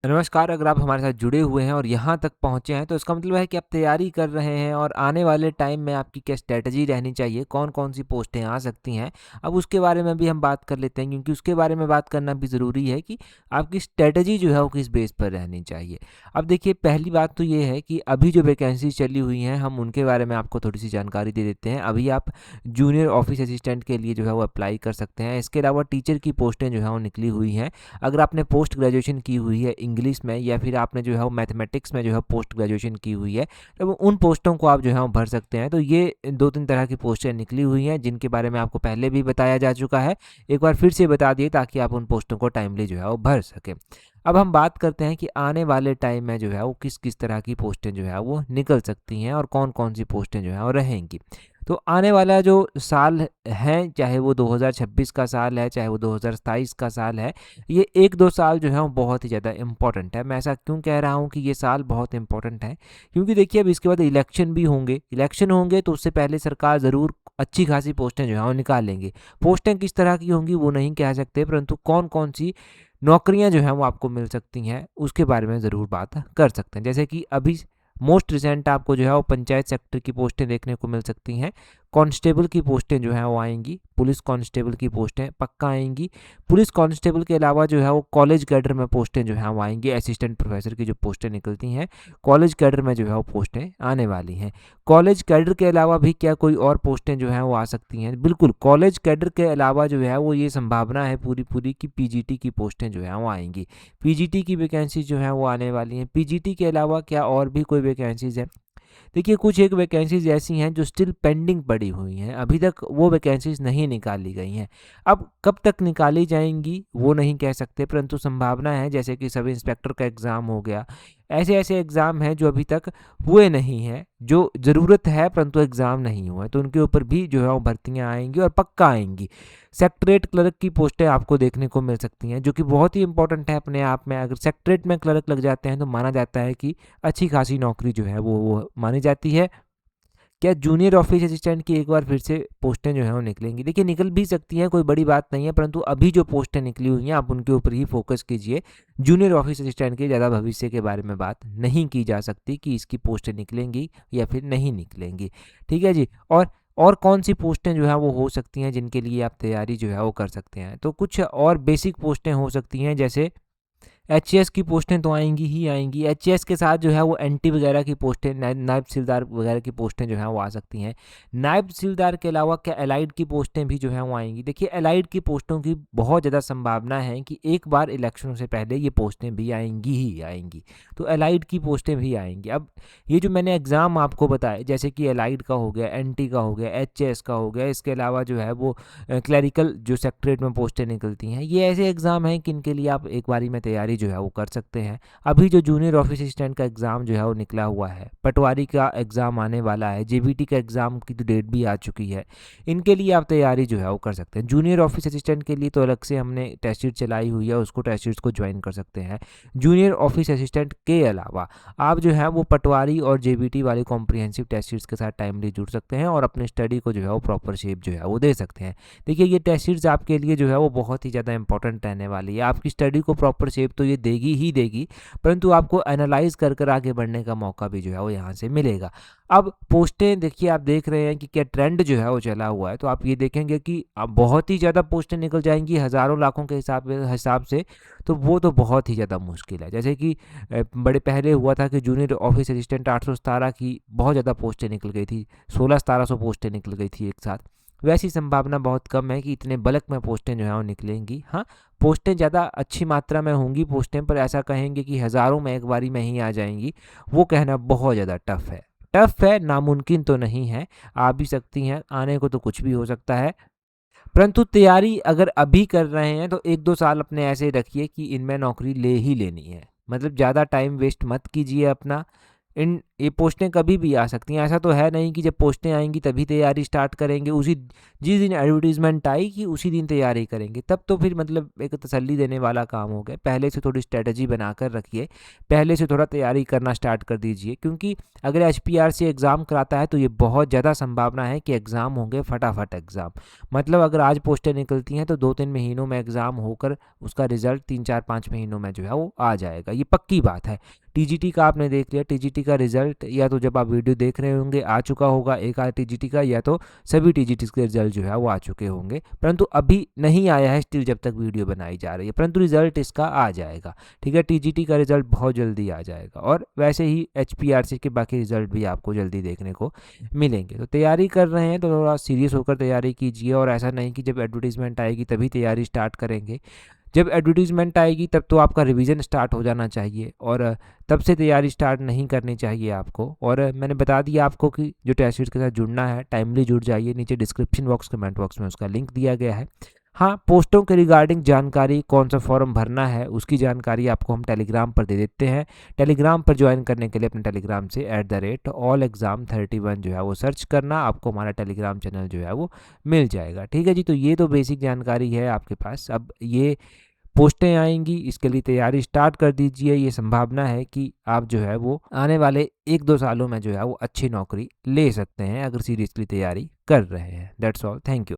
नमस्कार, अगर आप हमारे साथ जुड़े हुए हैं और यहाँ तक पहुँचे हैं, तो इसका मतलब है कि आप तैयारी कर रहे हैं और आने वाले टाइम में आपकी क्या स्ट्रैटेजी रहनी चाहिए, कौन-कौन सी पोस्टें आ सकती हैं। अब उसके बारे में भी हम बात कर लेते हैं, क्योंकि उसके बारे में बात करना भी ज़रूरी है कि आपकी स्ट्रैटेजी जो है वो किस बेस पर रहनी चाहिए। अब देखिए, पहली बात तो ये है कि अभी जो वैकेंसी चली हुई हैं, हम उनके बारे में आपको थोड़ी-सी जानकारी दे देते हैं। अभी आप जूनियर ऑफिस असिस्टेंट के लिए जो है वो अप्लाई कर सकते हैं। इसके अलावा टीचर की पोस्टें जो हैं वो निकली हुई हैं। अगर आपने पोस्ट ग्रेजुएशन की हुई है इंग्लिश में, या फिर आपने जो है वो मैथमेटिक्स में जो है पोस्ट ग्रेजुएशन की हुई है, तो उन पोस्टों को आप जो है वो भर सकते हैं। तो ये 2-3 तरह की पोस्टें निकली हुई हैं, जिनके बारे में आपको पहले भी बताया जा चुका है। एक बार फिर से बता दिए, ताकि आप उन पोस्टों को टाइमली जो है वो भर सकें। अब हम बात करते हैं कि आने वाले टाइम में जो है वो किस किस तरह की पोस्टें जो है वो निकल सकती हैं और कौन कौन सी पोस्टें जो है वो रहेंगी। तो आने वाला जो साल है, चाहे वो 2026 का साल है, चाहे वो 2027 का साल है, ये 1-2 साल जो है वो बहुत ही ज़्यादा इम्पोर्टेंट है। मैं ऐसा क्यों कह रहा हूँ कि ये साल बहुत इम्पोर्टेंट है, क्योंकि देखिए अब इसके बाद इलेक्शन भी होंगे। इलेक्शन होंगे तो उससे पहले सरकार ज़रूर अच्छी खासी पोस्टें जो हैं वो निकाल लेंगे। पोस्टें किस तरह की होंगी वो नहीं कह सकते, परंतु कौन-कौन सी नौकरियां जो हैं वो आपको मिल सकती हैं, उसके बारे में ज़रूर बात कर सकते हैं। जैसे कि अभी मोस्ट रिसेंट आपको जो है वो पंचायत सेक्टर की पोस्टें देखने को मिल सकती हैं। कांस्टेबल की पोस्टें जो हैं वो आएंगी, पुलिस कांस्टेबल की पोस्टें पक्का आएंगी। पुलिस कांस्टेबल के अलावा जो है वो कॉलेज कैडर में पोस्टें जो हैं वो आएंगी। असिस्टेंट प्रोफेसर की जो पोस्टें निकलती हैं, कॉलेज कैडर में जो है वो पोस्टें आने वाली हैं। कॉलेज कैडर के अलावा भी क्या कोई और पोस्टें जो हैं वो आ सकती हैं? बिल्कुल, कॉलेज कैडर के अलावा जो है वो ये संभावना है पूरी पूरी कि पीजीटी की पोस्टें जो हैं वो आएंगी। पीजीटी की वैकेंसी जो है वो आने वाली हैं। पीजीटी के अलावा क्या और भी कोई वैकेंसीज हैं? देखिए, कुछ एक वैकेंसीज ऐसी हैं जो स्टिल पेंडिंग पड़ी हुई हैं, अभी तक वो वैकेंसीज नहीं निकाली गई हैं। अब कब तक निकाली जाएंगी वो नहीं कह सकते, परंतु संभावना है, जैसे कि सब इंस्पेक्टर का एग्ज़ाम हो गया। ऐसे ऐसे एग्ज़ाम हैं जो अभी तक हुए नहीं हैं, जो ज़रूरत है परंतु एग्ज़ाम नहीं हुआ है, तो उनके ऊपर भी जो है वो भर्तियाँ आएंगी और पक्का आएंगी। सेक्रेटरीट क्लर्क की पोस्टें आपको देखने को मिल सकती हैं, जो कि बहुत ही इंपॉर्टेंट है अपने आप में। अगर सेक्रेटरीट में क्लर्क लग जाते हैं तो माना जाता है कि अच्छी खासी नौकरी जो है वो मानी जाती है। क्या जूनियर ऑफिस असिस्टेंट की एक बार फिर से पोस्टें जो हैं वो निकलेंगी? देखिए, निकल भी सकती हैं, कोई बड़ी बात नहीं है, परंतु अभी जो पोस्टें निकली हुई हैं आप उनके ऊपर ही फोकस कीजिए। जूनियर ऑफिस असिस्टेंट के ज़्यादा भविष्य के बारे में बात नहीं की जा सकती कि इसकी पोस्टें निकलेंगी या फिर नहीं निकलेंगी। ठीक है जी। और कौन सी पोस्टें जो है वो हो सकती हैं जिनके लिए आप तैयारी जो है वो कर सकते हैं? तो कुछ और बेसिक पोस्टें हो सकती हैं, जैसे एचएएस की पोस्टें तो आएंगी ही आएंगी। एचएएस के साथ जो है वो एनटी वगैरह की पोस्टें, नायब तहसीलदार वगैरह की पोस्टें जो हैं वो आ सकती हैं। नायब तहसीलदार के अलावा क्या एलाइड की पोस्टें भी जो हैं वो आएंगी? देखिए, एलाइड की पोस्टों की बहुत ज़्यादा संभावना है कि एक बार इलेक्शन से पहले ये पोस्टें भी आएंगी ही आएंगी, तो एलाइड की पोस्टें भी आएंगी। अब ये जो मैंने एग्ज़ाम आपको बताए, जैसे कि एलाइड का हो गया, एनटी का हो गया, एचएएस का हो गया, इसके अलावा जो है वो क्लरिकल जो सेक्रेटरीट में पोस्टें निकलती हैं, ये ऐसे एग्ज़ाम हैं कि इनके लिए आप एक बारी में तैयारी जो है वो कर सकते हैं। अभी जो जूनियर ऑफिस असिस्टेंट का एग्ज़ाम जो है वो निकला हुआ है, पटवारी का एग्ज़ाम आने वाला है, जेबीटी का एग्ज़ाम की तो डेट भी आ चुकी है, इनके लिए आप तैयारी जो है वो कर सकते हैं। जूनियर ऑफिस असिस्टेंट के लिए तो अलग से हमने टेस्ट सीट चलाई हुई है, उसको टेस्ट सीट्स को ज्वाइन कर सकते हैं। जूनियर ऑफिस असिस्टेंट के अलावा आप जो है वो पटवारी और जेबीटी वाली कॉम्प्रिहेंसिव टेस्ट सीट्स के साथ टाइमली जुड़ सकते हैं और अपने स्टडी को जो है वो प्रॉपर शेप जो है वो दे सकते हैं। देखिए, ये टेस्ट सीरीज आपके लिए जो है वो बहुत ही ज़्यादा इंपॉर्टेंट रहने वाली है। आपकी स्टडी को प्रॉपर शेप तो ये देगी ही देगी, परंतु आपको एनालाइज कर कर आगे बढ़ने का मौका भी जो है वो यहाँ से मिलेगा। अब पोस्टें देखिए, आप देख रहे हैं कि क्या ट्रेंड जो है वो चला हुआ है, तो आप ये देखेंगे कि अब बहुत ही ज़्यादा पोस्टें निकल जाएंगी हज़ारों लाखों के हिसाब से, तो वो तो बहुत ही ज़्यादा मुश्किल है। जैसे कि बड़े पहले हुआ था कि जूनियर ऑफिस असिस्टेंट 817 की बहुत ज़्यादा पोस्टें निकल गई थी, 16-1700 पोस्टें निकल गई थी एक साथ। वैसी संभावना बहुत कम है कि इतने बल्क में पोस्टें जो हैं वो निकलेंगी। हाँ, पोस्टें ज़्यादा अच्छी मात्रा में होंगी पोस्टें, पर ऐसा कहेंगे कि हज़ारों में एक बारी में ही आ जाएंगी, वो कहना बहुत ज़्यादा टफ है। टफ है, नामुमकिन तो नहीं है, आ भी सकती हैं, आने को तो कुछ भी हो सकता है। परंतु तैयारी अगर अभी कर रहे हैं तो 1-2 साल अपने ऐसे रखिए कि इनमें नौकरी ले ही लेनी है। मतलब ज़्यादा टाइम वेस्ट मत कीजिए अपना। इन ये पोस्टें कभी भी आ सकती हैं। ऐसा तो है नहीं कि जब पोस्टें आएँगी तभी तैयारी स्टार्ट करेंगे, उसी जिस दिन एडवर्टाइज़मेंट आएगी उसी दिन तैयारी करेंगे। तब तो फिर मतलब एक तसल्ली देने वाला काम हो गया। पहले से थोड़ी स्ट्रैटेजी बनाकर रखिए, पहले से थोड़ा तैयारी करना स्टार्ट कर दीजिए, क्योंकि अगर एचपीआरसी एग्ज़ाम कराता है तो ये बहुत ज़्यादा संभावना है कि एग्ज़ाम होंगे फटाफट एग्ज़ाम। मतलब अगर आज पोस्टें निकलती हैं तो 2-3 महीनों में एग्ज़ाम होकर उसका रिज़ल्ट 3, 4, 5 महीनों में जो है वो आ जाएगा। ये पक्की बात है। टीजीटी का आपने देख लिया, टीजीटी का रिज़ल्ट या तो जब आप वीडियो देख रहे होंगे आ चुका होगा एक आध टीजीटी का, या तो सभी टीजीटीज़ के रिज़ल्ट जो है वो आ चुके होंगे। परंतु अभी नहीं आया है स्टिल जब तक वीडियो बनाई जा रही है, परंतु रिज़ल्ट इसका आ जाएगा। ठीक है, टीजीटी का रिज़ल्ट बहुत जल्दी आ जाएगा और वैसे ही एचपीआरसी के बाकी रिज़ल्ट भी आपको जल्दी देखने को मिलेंगे। तो तैयारी कर रहे हैं तो थोड़ा सीरियस होकर तैयारी कीजिए, और ऐसा नहीं कि जब एडवर्टाइज़मेंट आएगी तभी तैयारी स्टार्ट करेंगे। जब एडवर्टाइज़मेंट आएगी तब तो आपका रिवीजन स्टार्ट हो जाना चाहिए, और तब से तैयारी स्टार्ट नहीं करनी चाहिए आपको। और मैंने बता दिया आपको कि जो टेस्ट सीरीज़ के साथ जुड़ना है टाइमली जुड़ जाइए, नीचे डिस्क्रिप्शन बॉक्स कमेंट बॉक्स में उसका लिंक दिया गया है। हाँ, पोस्टों के रिगार्डिंग जानकारी, कौन सा फॉर्म भरना है उसकी जानकारी आपको हम टेलीग्राम पर दे देते हैं। टेलीग्राम पर ज्वाइन करने के लिए अपने टेलीग्राम से @allexam31 जो है वो सर्च करना, आपको हमारा टेलीग्राम चैनल जो है वो मिल जाएगा। ठीक है जी, तो ये तो बेसिक जानकारी है आपके पास। अब ये पोस्टें आएंगी, इसके लिए तैयारी स्टार्ट कर दीजिए। ये संभावना है कि आप जो है वो आने वाले 1-2 सालों में जो है वो अच्छी नौकरी ले सकते हैं अगर सीरियसली तैयारी कर रहे हैं। That's all, thank you.